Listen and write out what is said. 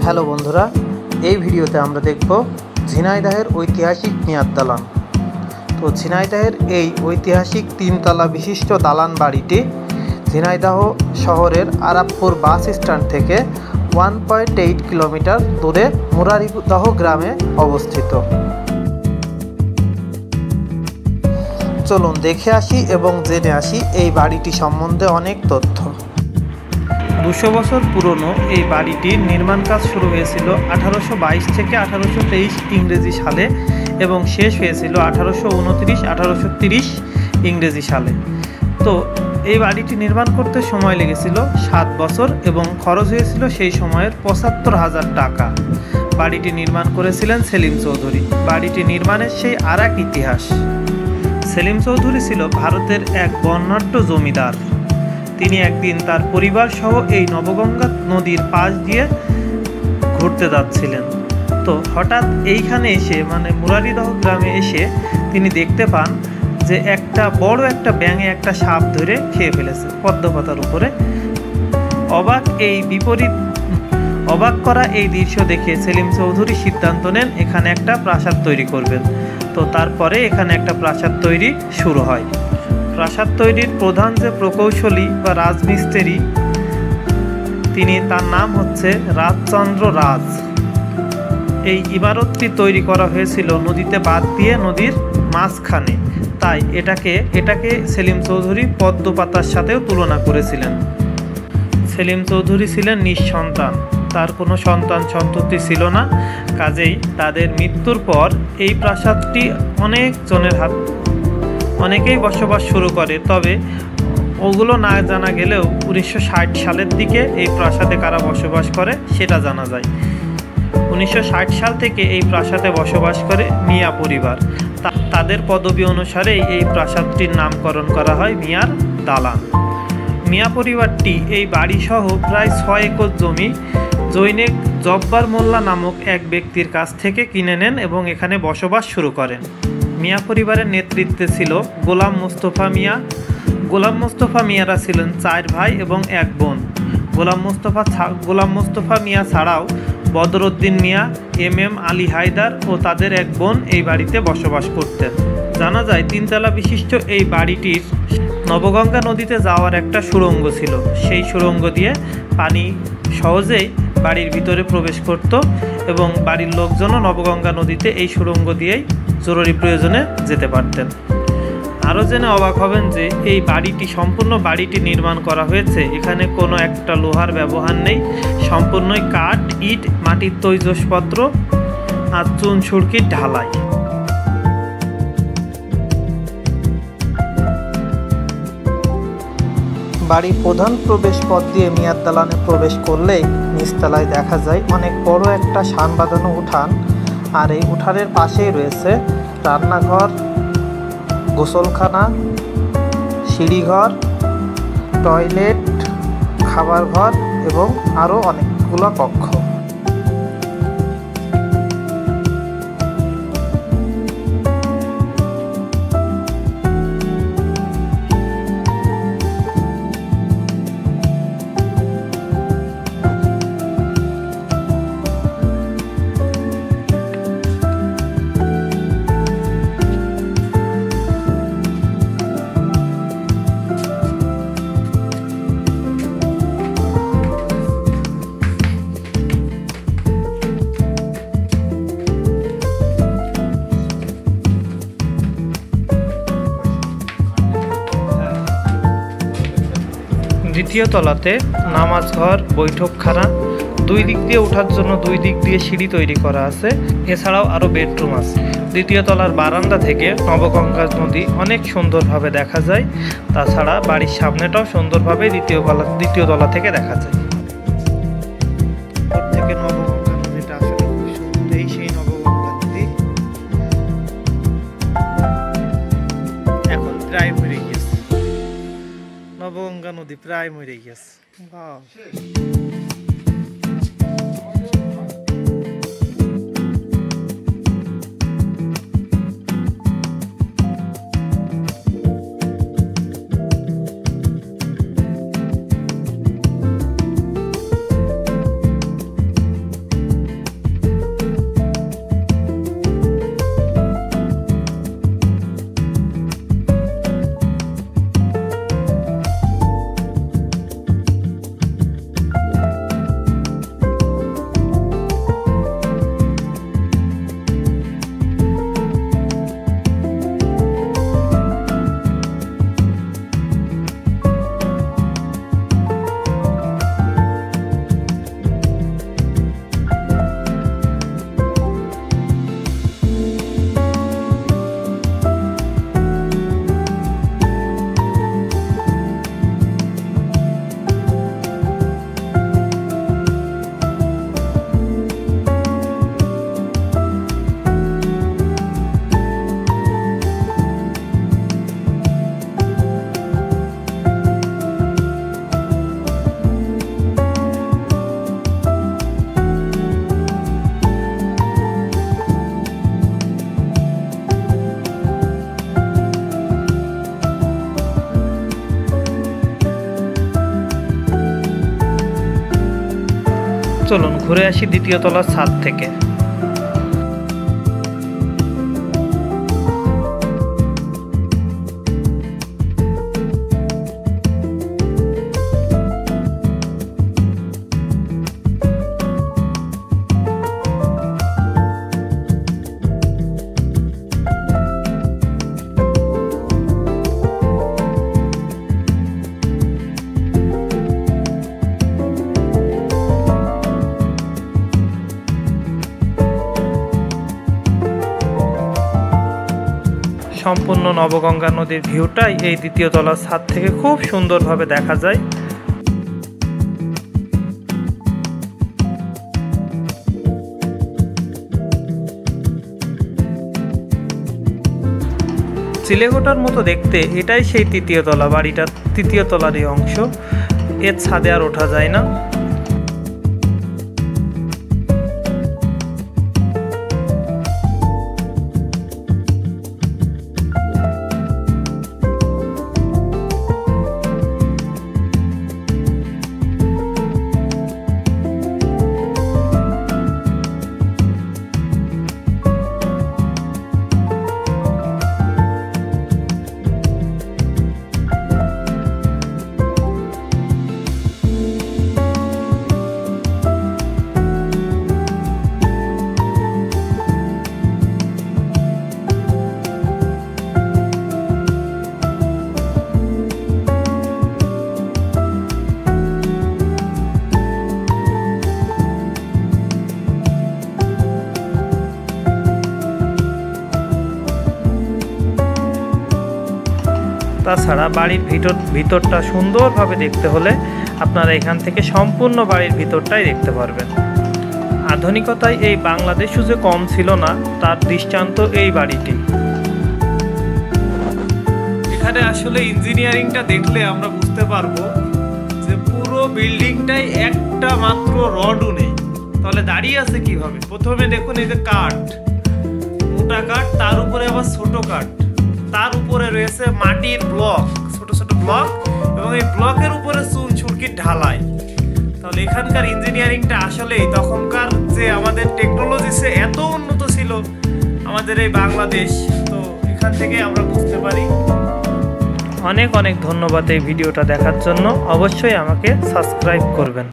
Hello বন্ধুরা, এই ভিডিওতে আমরা দেখব ঝিনাইদহের ঐতিহাসিক মিয়ার দালান। তো ঝিনাইদহের এই ঐতিহাসিক তিনতলা বিশিষ্ট দালান বাড়িটি ঝিনাইদহ শহরের আরাপপুর বাস স্ট্যান্ড থেকে 1.8 কিলোমিটার দূরে মুরারিদহ গ্রামে অবস্থিত। চলুন দেখে আসি এবং জেনে আসি এই বাড়িটি সম্বন্ধে অনেক তথ্য। 200 বছর পুরনো এই বাড়িটির নির্মাণ কাজ শুরু হয়েছিল 1822 থেকে 1823 ইংরেজি সালে এবং শেষ হয়েছিল 1829-1830 ইংরেজি সালে। তো এই বাড়িটি নির্মাণ করতে সময় লেগেছিল 7 বছর এবং খরচ হয়েছিল সেই সময়ের 75,000 টাকা। বাড়িটি নির্মাণ করেছিলেন সেলিম চৌধুরী। বাড়িটি নির্মাণের সেই আর এক ইতিহাস। সেলিম চৌধুরী ছিল ভারতের এক বর্ণাঢ্য জমিদার। তিনি একদিন তার পরিবার সহ এই নবগঙ্গা নদীর পাশ দিয়ে ঘুরতে যাচ্ছিলেন। তো হঠাৎ এইখানে এসে মুরারিদহ গ্রামে এসে তিনি দেখতে পান যে বড় একটা ব্যাঙে একটা সাপ ধরে খেয়ে ফেলেছে পদ্মপাতার উপরে। অবাক করা এই দৃশ্য দেখে সেলিম চৌধুরী সিদ্ধান্ত নেন এখানে একটা প্রাসাদ তৈরি করবেন। তো তারপরে এখানে একটা প্রাসাদ তৈরি শুরু হয়। প্রাসাদ তৈরির প্রধান যে প্রকৌশলী বা রাজমিস্ত্রি, তার নাম হচ্ছে রাজচন্দ্র রাজ। এই ইমারতটি তৈরি করা হয়েছিল নদীতে বাঁধ দিয়ে নদীর মাঝখানে, তাই এটাকে সেলিম চৌধুরী পদ্মপাতার সাথেও তুলনা করেছিলেন। সেলিম চৌধুরী ছিলেন নিঃসন্তান, তার কোনো সন্তান সন্ততি ছিল না। কাজেই তাদের মৃত্যুর পর এই প্রাসাদটি অনেকেই বসবাস শুরু করে। তবে ওগুলো না জানা গেলেও 1960 সালের দিকে এই প্রাসাদে কারা বসবাস করে সেটা জানা যায়। 1960 সাল থেকে এই প্রাসাদে বসবাস করে মিয়া পরিবার। তাদের পদবি অনুসারেই এই প্রাসাদটির নামকরণ করা হয় মিয়ার দালান। মিয়া পরিবারটি এই বাড়িসহ প্রায় 6 একর জমি জৈনেক জব্বার মোল্লা নামক এক ব্যক্তির কাছ থেকে কিনে নেন এবং এখানে বসবাস শুরু করেন। মিয়া পরিবারের নেতৃত্বে ছিল গোলাম মোস্তফা মিয়ারা ছিলেন 4 ভাই এবং 1 বোন। গোলাম মোস্তফা মিয়া ছাড়াও বদরউদ্দিন মিয়া, MM আলী হায়দার ও তাদের 1 বোন এই বাড়িতে বসবাস করতেন। জানা যায় 3 তলা বিশিষ্ট এই বাড়িটির নবগঙ্গা নদীতে যাওয়ার একটা সুড়ঙ্গ ছিল। সেই সুড়ঙ্গ দিয়ে পানি সহজেই বাড়ির ভিতরে প্রবেশ করত এবং বাড়ির লোকজনও নবগঙ্গা নদীতে এই সুড়ঙ্গ দিয়েই জরুরি প্রয়োজনে যেতে পারতেন। আরও জেনে অবাক হবেন যে এই সম্পূর্ণ বাড়িটি নির্মাণ করা হয়েছে, এখানে কোনো একটা লোহার ব্যবহার নেই। সম্পূর্ণই কাঠ, ইট, মাটির তৈজসপত্র আর চুন সুড়কির ঢালাই। বাড়ির প্রধান প্রবেশ পথ দিয়ে মিয়ার দালানে প্রবেশ করলেই নিচতলায় দেখা যায় অনেক বড় একটা শান বাঁধানো উঠান। আর এই উঠানের পাশেই রয়েছে রান্নাঘর, গোসলখানা, সিঁড়িঘর, টয়লেট, খাবার ঘর এবং আরও অনেকগুলো কক্ষ। দ্বিতীয় তলাতে নামাজ ঘর, বৈঠকখানা, 2 দিক দিয়ে ওঠার জন্য 2 দিক দিয়ে সিঁড়ি তৈরি করা আছে। এছাড়াও আরও বেডরুম আছে। দ্বিতীয় তলার বারান্দা থেকে নবগঙ্গা নদী অনেক সুন্দরভাবে দেখা যায়। তাছাড়া বাড়ির সামনেটাও সুন্দরভাবে দ্বিতীয় তলা থেকে দেখা যায়। থেকে নবগঙ্গা নদীটা আসলে খুব সুন্দর। সেই নবগঙ্গা নদী এখন প্রায় মরে গেছে। নবগঙ্গা নদী প্রায় মরে গেছে। চলুন ঘুরে আসি দ্বিতীয় তলার ছাদ থেকে। সম্পূর্ণ নবগঙ্গা নদীর ভিউটাই এই দ্বিতীয় তলার ছাদ থেকে খুব সুন্দরভাবে দেখা যায়। চিলেকোঠার মতো দেখতে, এটাই সেই তৃতীয় তলা। বাড়িটার তৃতীয় তলারই অংশ, এর ছাদে আর ওঠা যায় না। তাছাড়া বাড়ির ভিতরটা সুন্দরভাবে দেখতে হলে আপনারা এখান থেকে সম্পূর্ণ বাড়ির ভিতরটাই দেখতে পারবেন। আধুনিকতায় এই বাংলাদেশও যে কম ছিল না, তার দৃষ্টান্ত এই বাড়িটি। এখানে আসলে ইঞ্জিনিয়ারিংটা দেখলে আমরা বুঝতে পারবো যে পুরো বিল্ডিংটাই একটা মাত্র রডও নেই, তাহলে দাঁড়িয়ে আছে কিভাবে। প্রথমে দেখুন এই যে কাঠ, মোটা কাঠ, তার উপরে আবার ছোট কাঠ, তার উপরে রয়েছে মাটির ব্লক, ছোট ছোট ব্লক, এবং এই ব্লকের উপরে চুন ছুটকির ঢালাই। তাহলে এখানকার ইঞ্জিনিয়ারিংটা আসলেই তখনকার যে আমাদের টেকনোলজি সে এত উন্নত ছিল আমাদের এই বাংলাদেশ, তো এখান থেকে আমরা বুঝতে পারি। অনেক অনেক ধন্যবাদ এই ভিডিওটা দেখার জন্য। অবশ্যই আমাকে সাবস্ক্রাইব করবেন।